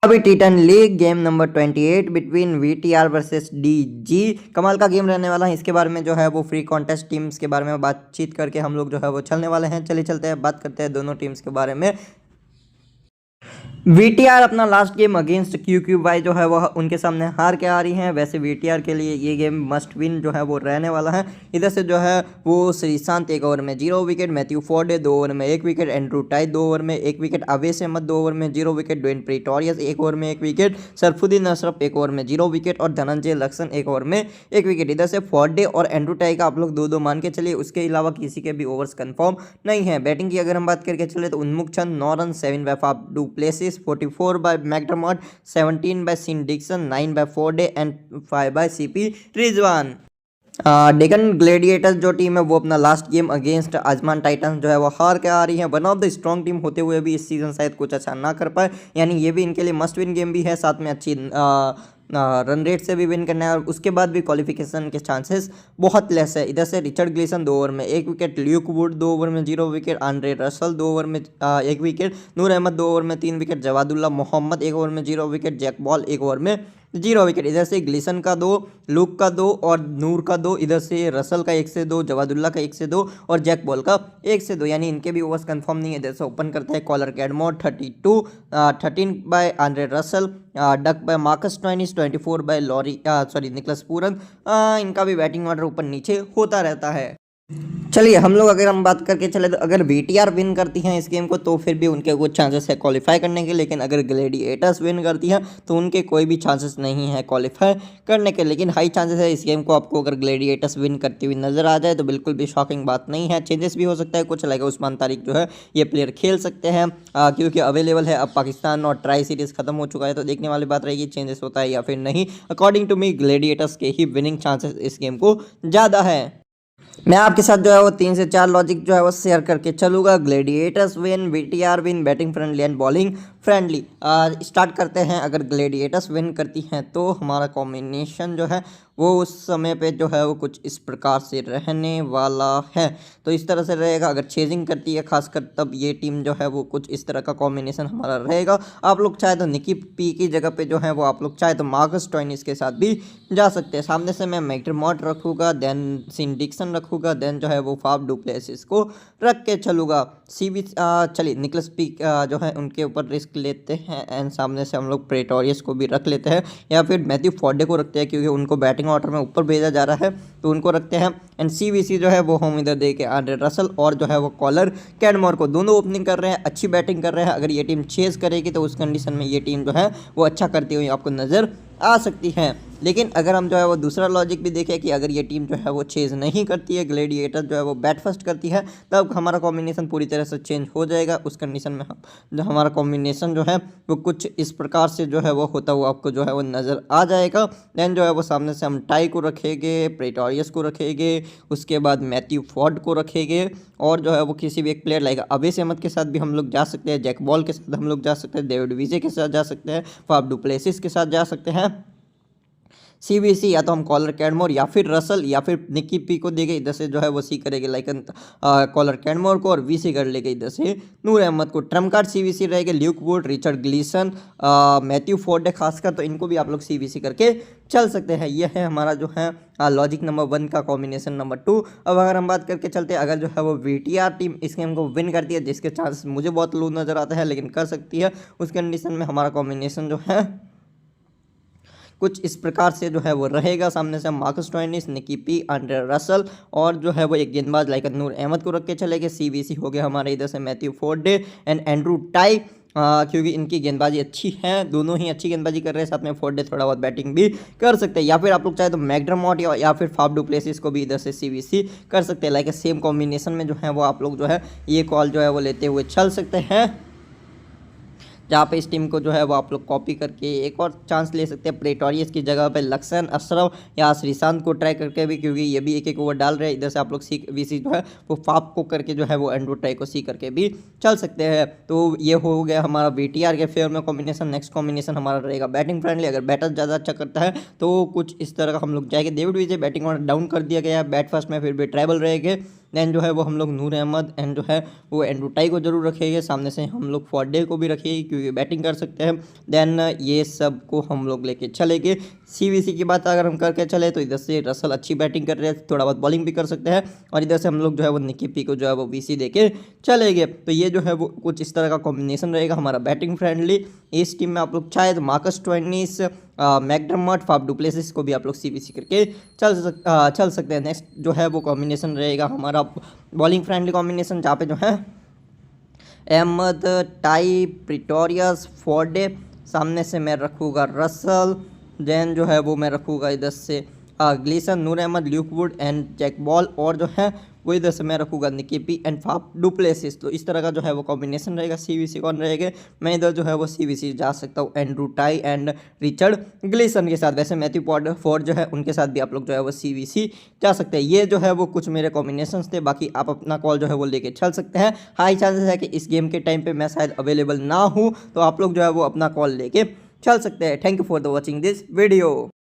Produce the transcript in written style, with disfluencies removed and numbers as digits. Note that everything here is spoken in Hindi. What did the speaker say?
अभी T10 league game number 28 between VTR versus DG कमाल का गेम रहने वाला है। इसके बारे में जो है वो फ्री कॉन्टेस्ट टीम्स के बारे में बातचीत करके हम लोग जो है वो चलने वाले हैं। चलिए चलते हैं, बात करते हैं दोनों टीम्स के बारे में। वीटीआर अपना लास्ट गेम अगेंस्ट क्यूक्यूवाई जो है वह उनके सामने हार के आ रही हैं। वैसे वीटीआर के लिए ये गेम मस्ट विन जो है वो रहने वाला है। इधर से जो है वो श्रीशांत 1 ओवर में 0 विकेट, मैथ्यू फोर्डे 2 ओवर में 1 विकेट, एंड्रू टाई 2 ओवर में 1 विकेट, अवेश अहमद 2 ओवर में 0 विकेट, ड्वेन प्रीटोरियस 1 ओवर में 1 विकेट, सरफुद्दीन अशरफ 1 ओवर में 0 विकेट और धनंजय लक्ष्मण 1 ओवर में 1 विकेट। इधर से फोर्डे और एंड्रू टाई का आप लोग 2-2 मान के चलिए, उसके अलावा किसी के भी ओवर्स कंफर्म नहीं है। बैटिंग की अगर हम बात करके चले तो Unmukt Chand 9 run, 7 by Faf du Plessis, 44 by McDermott, 17 by Sin Dixon, 9 by Forde and 5 by CP Rizwan. Deccan Gladiators जो टीम है वो अपना लास्ट गेम अगेंस्ट आजमान टाइटंस जो है वो हार के आ रही है। One of the strong team होते हुए भी इस सीजन शायद कुछ अच्छा ना कर पाए, यानी ये भी इनके लिए मस्ट विन गेम भी है, साथ में अच्छी रन रेट से भी विन करना है और उसके बाद भी क्वालिफिकेशन के चांसेस बहुत लेस है। इधर से रिचर्ड ग्लीसन 2 ओवर में 1 विकेट, ल्यूक वुड 2 ओवर में 0 विकेट, आंड्रे रसल 2 ओवर में 1 विकेट, नूर अहमद 2 ओवर में 3 विकेट, जवादुल्ला मोहम्मद 1 ओवर में 0 विकेट, जैक बॉल 1 ओवर में 0 विकेट। इधर से ग्लीसन का 2, लूक का 2 और नूर का 2, इधर से रसल का 1 से 2, जवादुल्ला का 1 से 2 और जैक बॉल का 1 से 2, यानी इनके भी ओवर्स कंफर्म नहीं है। इधर से ओपन करता है Kohler Cadmore 32, 13 by Andre Russell, duck by Marcus Stoinis, 24 by Nicholas Pooran. इनका भी बैटिंग ऑर्डर ऊपर नीचे होता रहता है। चलिए हम लोग अगर हम बात करके चले तो अगर वीटीआर विन करती हैं इस गेम को तो फिर भी उनके कुछ चांसेस है क्वालिफाई करने के, लेकिन अगर ग्लैडिएटर्स विन करती हैं तो उनके कोई भी चांसेस नहीं है क्वालिफाई करने के। लेकिन हाई चांसेस है इस गेम को आपको अगर ग्लैडिएटर्स विन करती हुई नजर आ जाए तो बिल्कुल भी शॉकिंग बात नहीं है। चेंजेस भी हो सकता है कुछ, लाइक उस्मान तारिक जो है ये प्लेयर खेल सकते हैं क्योंकि अवेलेबल है। अब पाकिस्तान और ट्राई सीरीज खत्म हो चुका है तो देखने वाली बात रहेगी चेंजेस होता है या फिर नहीं। अकॉर्डिंग टू मी ग्लैडिएटर्स के ही विनिंग चांसेस इस गेम को ज़्यादा है। मैं आपके साथ जो है वो 3 से 4 लॉजिक जो है वो शेयर करके चलूँगा। Gladiators win, VTR win, batting friendly and bowling friendly. Start करते हैं। अगर ग्लैडिएटर्स विन करती हैं तो हमारा कॉम्बिनेशन जो है वो उस समय पे जो है वो कुछ इस प्रकार से रहने वाला है। तो इस तरह से रहेगा। अगर चेजिंग करती है खासकर तब ये टीम जो है वो कुछ इस तरह का कॉम्बिनेशन हमारा रहेगा। आप लोग चाहे तो निकी पी की जगह पे जो है वो आप लोग चाहे तो मार्कस स्टोइनिस के साथ भी जा सकते हैं। सामने से मैं मैक्डरमॉट रखूँगा, देन सिन डिक्सन रखूँगा, देन जो है वो फाफ डू प्लेसिस को रख के चलूँगा। चलिए निकलस पी जो है उनके ऊपर रिस्क लेते हैं एंड सामने से हम लोग प्रेटोरियस को भी रख लेते हैं या फिर मैथ्यू फोर्डे को रखते हैं क्योंकि उनको बैटिंग ऑर्डर में ऊपर भेजा जा रहा है तो उनको रखते हैं। एंड सीवीसी जो है वो हम इधर दे के आंड्रे रसल और जो है वो कॉलर कैडमोर को, दोनों ओपनिंग कर रहे हैं, अच्छी बैटिंग कर रहे हैं। अगर ये टीम चेज करेगी तो उस कंडीशन में ये टीम जो है वो अच्छा करती हुई आपको नज़र आ सकती है। लेकिन अगर हम जो है वो दूसरा लॉजिक भी देखें कि अगर ये टीम जो है वो चेज नहीं करती है, ग्लैडिएटर जो है वो बैट फर्स्ट करती है, तब हमारा कॉम्बिनेशन पूरी तरह से चेंज हो जाएगा। उस कंडीशन में हम जो हमारा कॉम्बिनेशन जो है वो कुछ इस प्रकार से जो है वो होता हुआ आपको जो है वो नज़र आ जाएगा। देन जो है वो सामने से हम टाई को रखेंगे, प्रेटोरियस को रखेंगे, उसके बाद मैथ्यू फोर्ड को रखेंगे और जो है वो किसी भी एक प्लेयर लाइक अवेश अहमद के साथ भी हम लोग जा सकते हैं, जैक बॉल के साथ हम लोग जा सकते हैं, डेविड विजे के साथ जा सकते हैं, फाफ डू प्लेसिस के साथ जा सकते हैं। सीबीसी या तो हम कॉलर कैडमोर या फिर रसल या फिर निकी पी को देंगे, इधर से जो है वो सी करेंगे लाइकन कॉलर कैडमोर को और वी सी कर लेंगे इधर से नूर अहमद को। ट्रम्प कार्ड सीबीसी रहेगा, Luke Wood, Richard Gleeson, Matthew Forde खासकर, तो इनको भी आप लोग सीबीसी करके चल सकते हैं। यह है हमारा जो है लॉजिक नंबर 1 का कॉम्बिनेशन नंबर 2। अब अगर हम बात करके चलते हैं, अगर जो है वो वीटीआर टीम इस गेम को विन करती है, जिसके चांस मुझे बहुत लो नज़र आता है लेकिन कर सकती है, उस कंडीशन में हमारा कॉम्बिनेशन जो है कुछ इस प्रकार से जो है वो रहेगा। सामने से मार्कस स्टोइनिस, निकी पी, आंड्रे रसल और जो है वो एक गेंदबाज लाइक नूर अहमद को रख के चलेंगे। सीबीसी हो गया हमारे इधर से Matthew Forde and Andrew tie, क्योंकि इनकी गेंदबाजी अच्छी है, दोनों ही अच्छी गेंदबाजी कर रहे हैं। साथ में फोर्डे थोड़ा बहुत बैटिंग भी कर सकते हैं, या फिर आप लोग चाहे तो मैक्डरमॉट या फिर फाफ डू प्लेसिस को भी इधर से सीबीसी कर सकते हैं। लाइक सेम कॉम्बिनेशन में जो है वो आप लोग जो है ये कॉल जो है वो लेते हुए चल सकते हैं, जहाँ पे इस टीम को जो है वो आप लोग कॉपी करके एक और चांस ले सकते हैं। प्रेटोरियस की जगह पे लक्ष्मण, अशरफ या श्रीशांत को ट्राई करके भी, क्योंकि ये भी एक ओवर डाल रहे हैं। इधर से आप लोग सी वीसी जो है वो फाप को करके जो है वो एंड्रू टाई को सी करके भी चल सकते हैं। तो ये हो गया हमारा वीटीआर के फेवर में कॉम्बिनेशन। नेक्स्ट कॉम्बिनेशन हमारा रहेगा बैटिंग फ्रेंडली। अगर बैटर ज़्यादा अच्छा करता है तो कुछ इस तरह का हम लोग जाएंगे। डेविड विजय बैटिंग ऑर्डर डाउन कर दिया गया है, बैट फर्स्ट में फिर भी ट्राइबल रहेंगे। देन जो है वो हम लोग नूर अहमद एंड जो है वो एंड्रू टाई को जरूर रखेंगे, सामने से हम लोग फॉर्डे को भी रखेंगे क्योंकि बैटिंग कर सकते हैं। देन ये सब को हम लोग लेके चलेंगे। सीवीसी की बात अगर हम करके चले तो इधर से रसल अच्छी बैटिंग कर रहे हैं, थोड़ा बहुत बॉलिंग भी कर सकते हैं, और इधर से हम लोग जो है वो निकी पी को जो है वो वीसी देके चलेंगे। तो ये जो है वो कुछ इस तरह का कॉम्बिनेशन रहेगा हमारा बैटिंग फ्रेंडली। इस टीम में आप लोग चाहे तो Marcus Stoinis, McDermott, Faf du Plessis को भी आप लोग सीवीसी करके चल सकते हैं। नेक्स्ट जो है वो कॉम्बिनेशन रहेगा हमारा बॉलिंग फ्रेंडली कॉम्बिनेशन, जहाँ पे जो है अहमद, टाई, प्रिटोरियस, फोर्डे, सामने से मैं रखूँगा रसल, देन जो है वो मैं रखूँगा इधर से Gleeson, Noor Ahmad, Luke Wood and Jack Ball, और जो है वो इधर से मैं रखूँगा Nicky P and Faf du Plessis. तो इस तरह का जो है वो कॉम्बिनेशन रहेगा। सीवीसी कौन रहेगा, मैं इधर जो है वो सीवीसी जा सकता हूँ Andrew tie and Richard Gleeson के साथ। वैसे मैथ्यू फोर्ड जो है उनके साथ भी आप लोग जो है वो सीवीसी जा सकते हैं। ये जो है वो कुछ मेरे कॉम्बिनेशन थे, बाकी आप अपना कॉल जो है वो लेके चल सकते हैं। हाई चांसेस है कि इस गेम के टाइम पर मैं शायद अवेलेबल ना हूँ, तो आप लोग जो है वो अपना कॉल लेके चल सकते हैं। Thank you for the watching this video.